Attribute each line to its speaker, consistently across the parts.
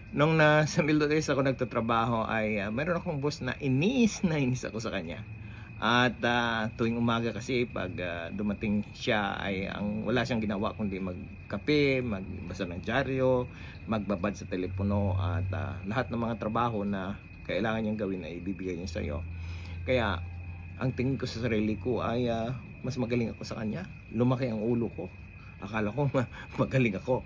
Speaker 1: Nung nasa Mildones ako nagtatrabaho ay meron akong boss na inis ako sa kanya. At tuwing umaga kasi pag dumating siya ay wala siyang ginawa kundi magkape, magbasa ng dyaryo, magbabad sa telepono at lahat ng mga trabaho na kailangan niyang gawin ay ibibigay niya sa iyo. Kaya ang tingin ko sa sarili ko ay mas magaling ako sa kanya. Lumaki ang ulo ko. Akala ko magaling ako.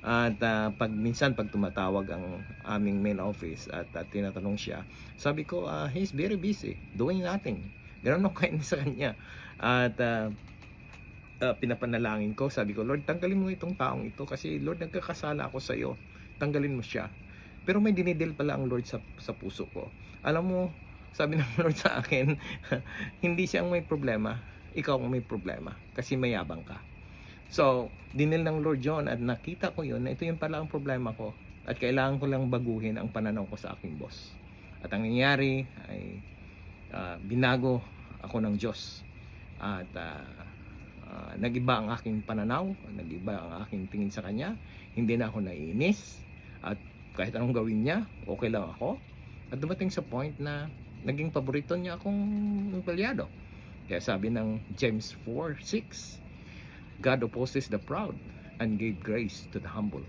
Speaker 1: At pag minsan pag tumatawag ang aming main office at tinatanong siya, sabi ko, he's very busy doing nothing. Ganoon ako kainis sa kanya. At pinapanalangin ko, sabi ko, Lord, tanggalin mo itong taong ito kasi Lord, nagkakasala ako sa iyo. Tanggalin mo siya. Pero may dinidil pala ang Lord sa puso ko. Alam mo, sabi ng Lord sa akin, hindi siya ang may problema, ikaw ang may problema kasi mayabang ka. So, dinil ng Lord John at nakita ko yun na ito yung pala ang problema ko at kailangan ko lang baguhin ang pananaw ko sa aking boss. At ang nangyayari ay binago ako ng Diyos at nagiba ang aking pananaw, nagiba ang aking tingin sa kanya. Hindi na ako naiinis at kahit anong gawin niya, okay lang ako. At dumating sa point na naging paborito niya akong empleyado. Kaya sabi ng James 4:6, God opposes the proud and gave grace to the humble.